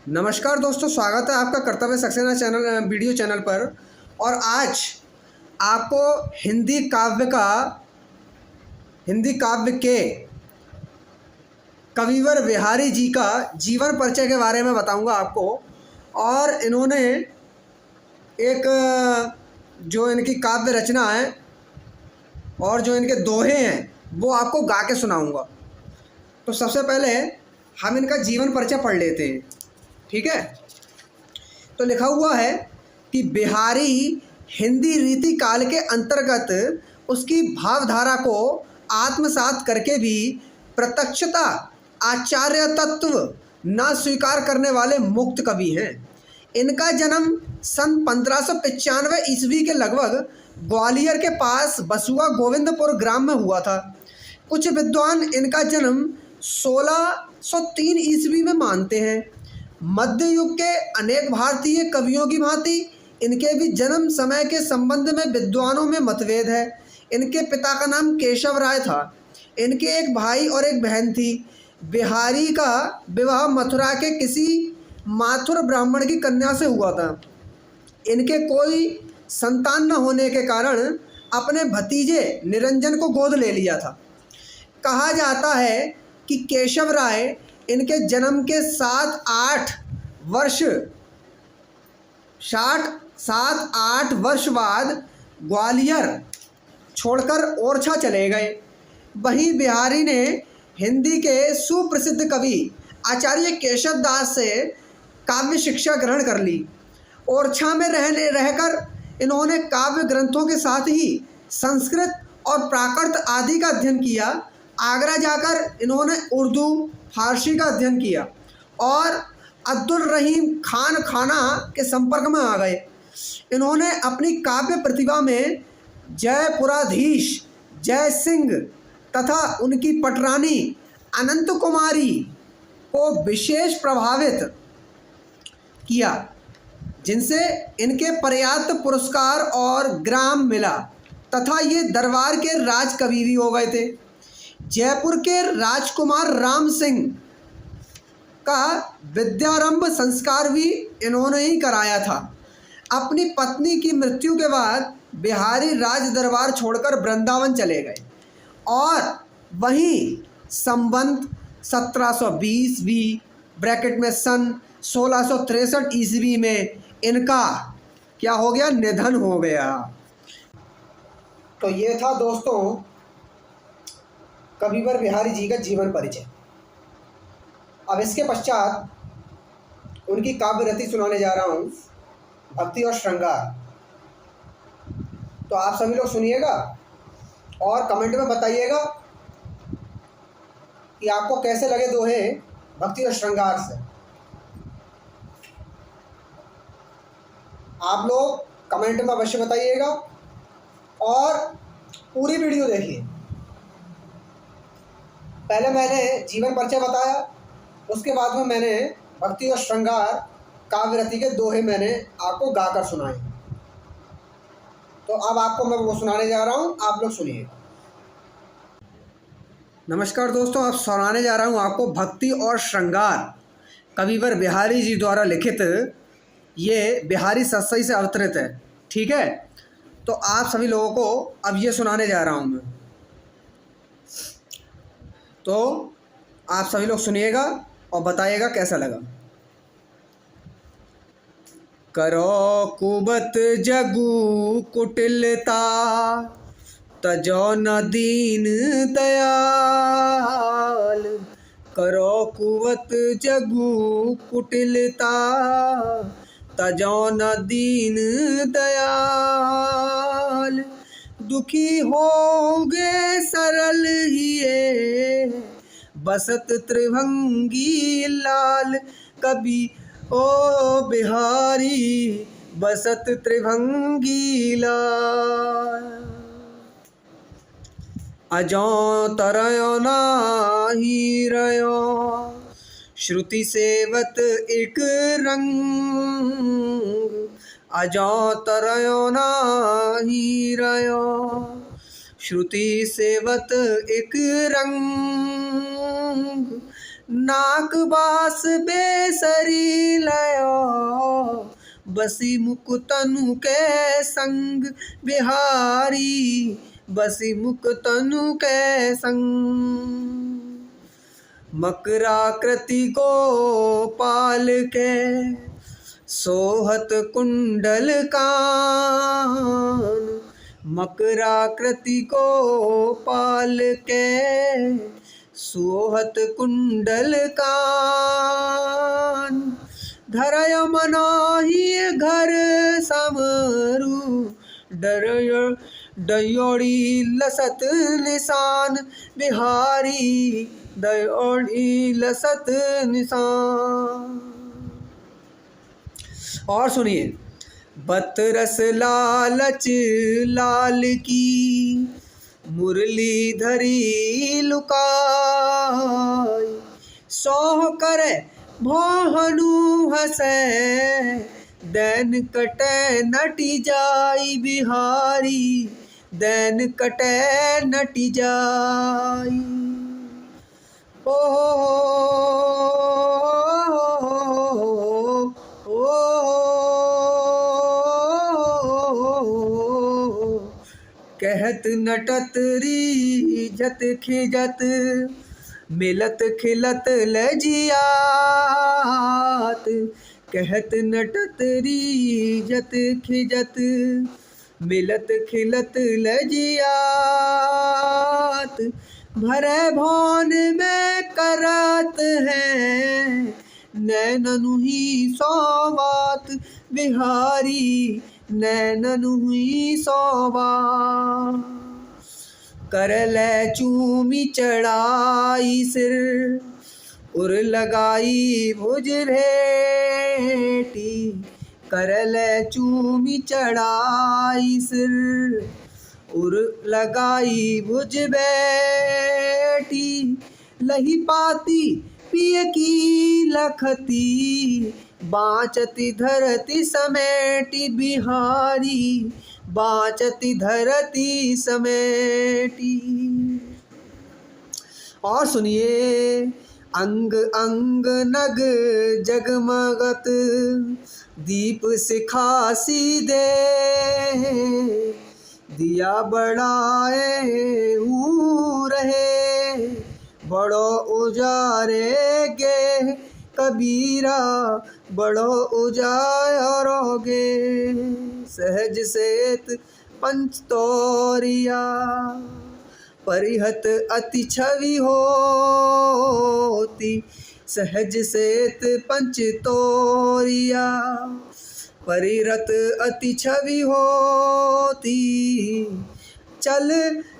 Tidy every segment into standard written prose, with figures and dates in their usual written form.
नमस्कार दोस्तों, स्वागत है आपका कर्तव्य सक्सेना चैनल वीडियो चैनल पर। और आज आपको हिंदी काव्य के कविवर बिहारी जी का जीवन परिचय के बारे में बताऊंगा आपको। और इन्होंने एक जो इनकी काव्य रचना है और जो इनके दोहे हैं वो आपको गा के सुनाऊंगा। तो सबसे पहले हम इनका जीवन परिचय पढ़ लेते हैं, ठीक है। तो लिखा हुआ है कि बिहारी हिंदी रीति काल के अंतर्गत उसकी भावधारा को आत्मसात करके भी प्रत्यक्षता आचार्य तत्व न स्वीकार करने वाले मुक्त कवि हैं। इनका जन्म सन 1595 ईस्वी के लगभग ग्वालियर के पास बसुआ गोविंदपुर ग्राम में हुआ था। कुछ विद्वान इनका जन्म 1603 ईस्वी में मानते हैं। मध्य युग के अनेक भारतीय कवियों की भांति इनके भी जन्म समय के संबंध में विद्वानों में मतभेद है। इनके पिता का नाम केशव राय था। इनके एक भाई और एक बहन थी। बिहारी का विवाह मथुरा के किसी माथुर ब्राह्मण की कन्या से हुआ था। इनके कोई संतान न होने के कारण अपने भतीजे निरंजन को गोद ले लिया था। कहा जाता है कि केशव राय इनके जन्म के 7-8 वर्ष बाद ग्वालियर छोड़कर ओरछा चले गए। वहीं बिहारी ने हिंदी के सुप्रसिद्ध कवि आचार्य केशव दास से काव्य शिक्षा ग्रहण कर ली। ओरछा में रहकर इन्होंने काव्य ग्रंथों के साथ ही संस्कृत और प्राकृत आदि का अध्ययन किया। आगरा जाकर इन्होंने उर्दू फारसी का अध्ययन किया और अब्दुल रहीम खान खाना के संपर्क में आ गए। इन्होंने अपनी काव्य प्रतिभा में जयपुराधीश जय सिंह तथा उनकी पटरानी अनंत कुमारी को विशेष प्रभावित किया, जिनसे इनके पर्याप्त पुरस्कार और ग्राम मिला तथा ये दरबार के राजकवि भी हो गए थे। जयपुर के राजकुमार राम सिंह का विद्यारंभ संस्कार भी इन्होंने ही कराया था। अपनी पत्नी की मृत्यु के बाद बिहारी राज दरबार छोड़कर वृंदावन चले गए और वहीं संबंत 1720 ब्रैकेट में सन 1663 ईस्वी में इनका क्या हो गया, निधन हो गया। तो ये था दोस्तों कविवर बिहारी जी का जीवन परिचय। अब इसके पश्चात उनकी काव्य रति सुनाने जा रहा हूँ, भक्ति और श्रृंगार। तो आप सभी लोग सुनिएगा और कमेंट में बताइएगा कि आपको कैसे लगे दोहे भक्ति और श्रृंगार से। आप लोग कमेंट में अवश्य बताइएगा और पूरी वीडियो देखिए। पहले मैंने जीवन परिचय बताया, उसके बाद में मैंने भक्ति और श्रृंगार काव्य रति के दोहे मैंने आपको गाकर सुनाए। तो अब आपको मैं वो सुनाने जा रहा हूँ, आप लोग सुनिए। नमस्कार दोस्तों, अब सुनाने जा रहा हूँ आपको भक्ति और श्रृंगार कविवर बिहारी जी द्वारा लिखित। ये बिहारी सत्सई से अवतरित है, ठीक है। तो आप सभी लोगों को अब ये सुनाने जा रहा हूँ मैं। तो आप सभी लोग सुनिएगा और बताइएगा कैसा लगा। करो कुबत जगु कुटिलता तजो न दीन दयाल। करो कुबत जगु कुटिलता तजो न दीन दयाल। दुखी होगे सरल हिये बसत त्रिभंगी लाल। कभी ओ बिहारी बसत त्रिभंगी लाल। अजो तरयो नाही रयो श्रुति सेवत एक रंग। अजो तरयो नाही रयो श्रुति सेवत एक रंग। नाक बास बेसरी बसी मुख तनु के संग बिहारी, बसी मुख तनु के संग। मकराकृति गोपाल के सोहत कुंडल कान, मकराकृति गोपाल के सोहत कुंडल कान। धरय मनाही घर समरू, दयोड़ी लसत निशान बिहारी, दयोड़ी लसत निशान। और सुनिए, बतरस लालच लाल की मुरली धरी लुकाई, सोह करे मोहनु हसे, दैन कटे नटी जाई बिहारी, दैन कटे नटी जाई। ओ कहत नटत रीझत खिजत, मिलत खिलत लजियात, कहत नटत रीझत खिजत, मिलत खिलत लजियात। भरे भौन में करत हैं नैननु ही सौवात बिहारी, नैननु ही सौवात। कर ले चूमी चढ़ाई सिर, उर लगाई भुज भेटी, कर ले चूमी चढ़ाई सिर, उर लगाई भुज बेटी। लही पाती पिय की लखती, बाँचती धरती समेटी बिहारी, बाँचती धरती समेटी। और सुनिए, अंग अंग नग जगमगत, दीप सिखासी दे, दिया बढ़ाए रहे, बड़ो उजारे गे कबीरा, बड़ो उजारोगे। सहज सेत पंचतोरिया, परिहत अति छवि होती, सहज सेत पंचतोरिया, परिरत अति छवि होती। चल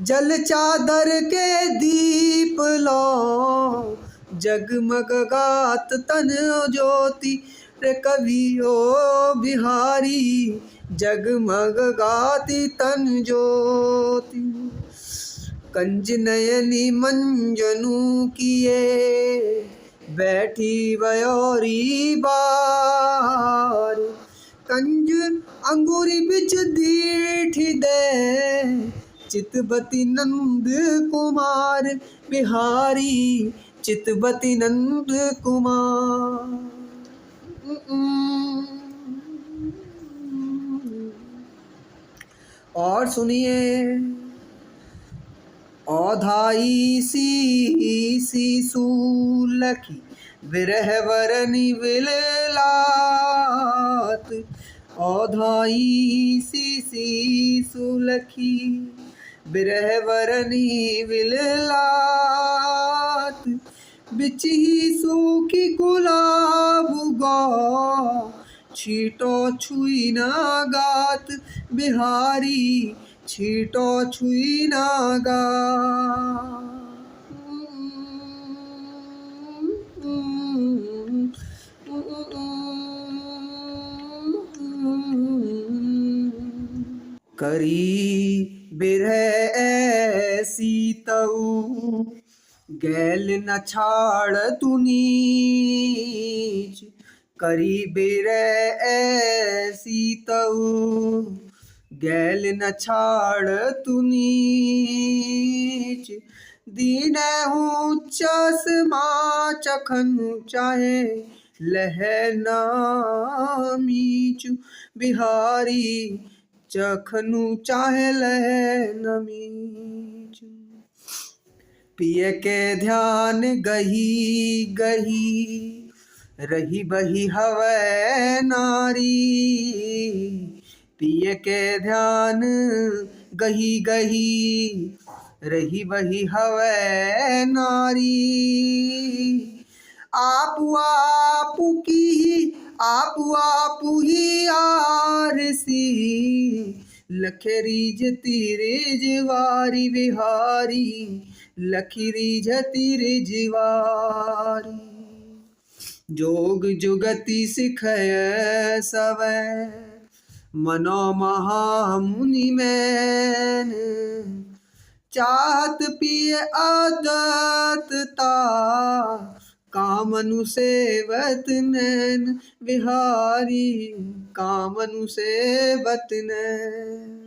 जल चादर के दीप लो, जगमग गात तन ज्योति, रे कवियो बिहारी, जगमग गाती तन ज्योति। कंज नयनी मंजनु किए, बैठी बयोरी बार, कंज अंगूरी बिच दीठ दे, चितबती नंद कुमार बिहारी, चितबती नंद कुमार। और सुनिए, औधाई सी सूलखी, विरह वरनी विललात, औधाई सी सूलखी, विरह वरनी विललात। बिच ही सूखी गुलाब गो, छीटो छुई ना गात बिहारी, छीटो छुई ना गात। करी बिरह ऐसी तऊ, गैल न छाड़ तू नीच, करी बिरह ऐसी तऊ, गैल न छाड़ तू नीच। दीन हूँ चस माँ चखन चाहे, लह नामीचु बिहारी चखनु चाहे लह नमीचु। पिय के ध्यान गही गही रही बही हवै नारी। पिय के ध्यान गही गही रही बही हवै नारी। आपु आपु ही आरसी लखेरी जतीरे जिवारी बिहारी लखीरी जतीरे जिवारी। जोग जुगति सिखय सवै मनो महामुनि मैन। चाहत पिय आदतता कामनु सेवत नैन बिहारी कामनु सेवत नैन।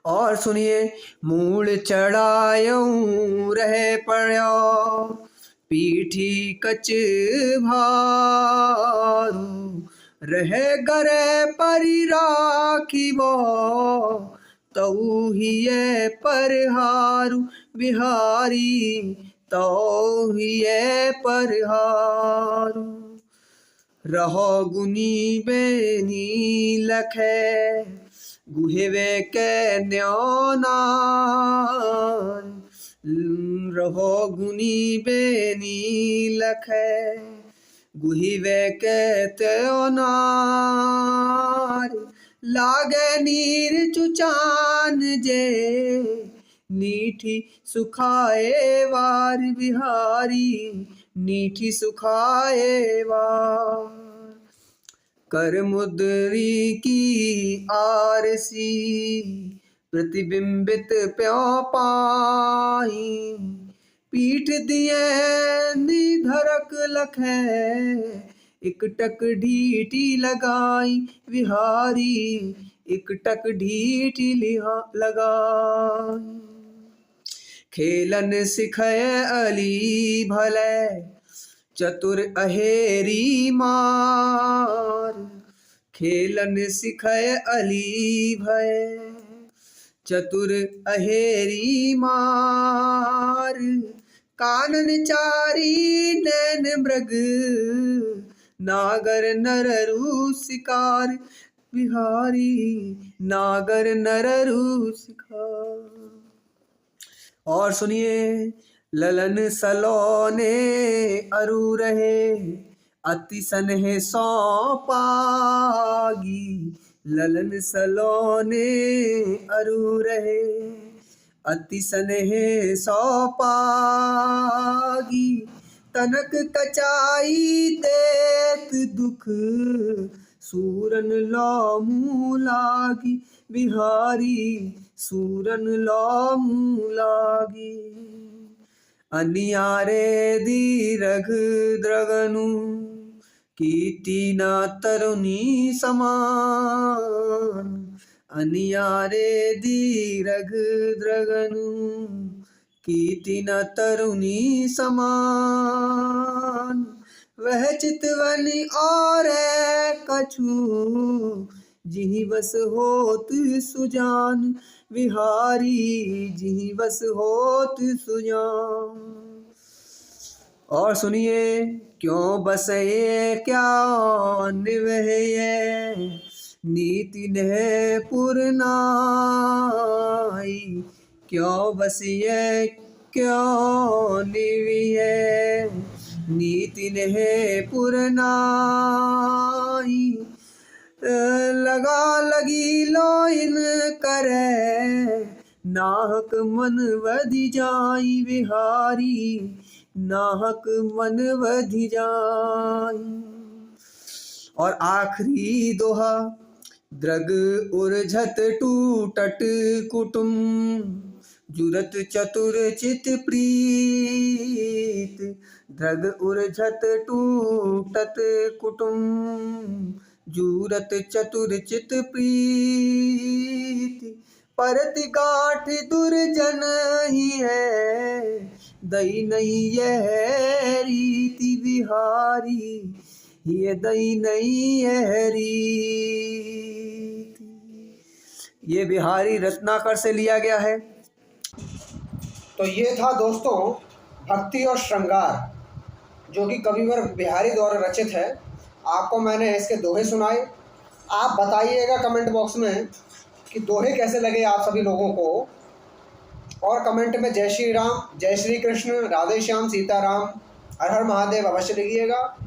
और सुनिए। मूल चढ़ायूं रहे पड़ो पीठी कच भारू। रहे गरे परि राखिबो तऊ हिये परहारू बिहारी तऊ हिये परहारू। रहो गुनी बेनी लखे गुहेवे के न्योनार। रहो गुनी बेनी लखे गुहिवे के त्योनार। लागे नीर चुचान जे नीठी सुखाए वार बिहारी नीठी सुखाए वार। कर मुद्री की आरसी प्रतिबिंबित प्यों पाई। पीठ दिए निधरक लखे इकटक ढीठी लगाई बिहारी इकटक ढीठी लगाई। खेलन सिखय अली भले चतुर अहेरी मार। खेलन सिखय अली भय चतुर अहेरी मार। कानन चारी नैन मृग नागर नररु शिकार बिहारी नागर नररु शिकार। और सुनिए। ललन सलोने अरु रहे अति सनेह सौ पागी। ललन सलोने अरु रहे अति सनेह सौ पागी। तनक कचाई देत दुख सूरन लौमू लागी बिहारी सूरन लौमू लागी। अनियारे दीरघ द्रगनु कीर्ति न तरुणी समान। अनियारे दीरघ द्रगनु कीर्ति न तरुणी समान। वह चितवनी और कछु जिहि बस होत सुजान बिहारी जिहि बस होत सुजान। और सुनिए। क्यों बस ये क्या निवहे नीति ने पुरनाई। क्यों बस ये क्यों निविहे नीति ने पुरनाई। लगा लगी लोइन करे नाहक मन वधि जाई बिहारी नाहक मन वधि जाई। और आखिरी दोहा। द्रग उर्झत टूटट कुटुम जुरत चतुर चित प्रीत। द्रग उर्झत टूटत कुटुम जूरत चतुर चित प्रीति, परति गाठ दुर्जन ही है, दई नहीं यह रीति बिहारी, ये दई नहीं यह रीति। ये बिहारी रत्नाकर से लिया गया है। तो ये था दोस्तों भक्ति और श्रृंगार, जो कि कविवर बिहारी द्वारा रचित है। आपको मैंने इसके दोहे सुनाए। आप बताइएगा कमेंट बॉक्स में कि दोहे कैसे लगे आप सभी लोगों को, और कमेंट में जय श्री राम, जय श्री कृष्ण, राधे श्याम, सीताराम, हर हर महादेव अवश्य लिखिएगा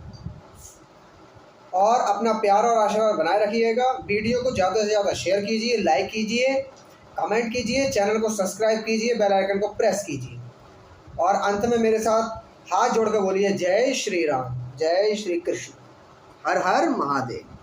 और अपना प्यार और आशीर्वाद बनाए रखिएगा। वीडियो को ज़्यादा से ज़्यादा शेयर कीजिए, लाइक कीजिए, कमेंट कीजिए, चैनल को सब्सक्राइब कीजिए, बेल आइकन को प्रेस कीजिए और अंत में मेरे साथ हाथ जोड़ कर बोलिए जय श्री राम, जय श्री कृष्ण, हर हर महादेव।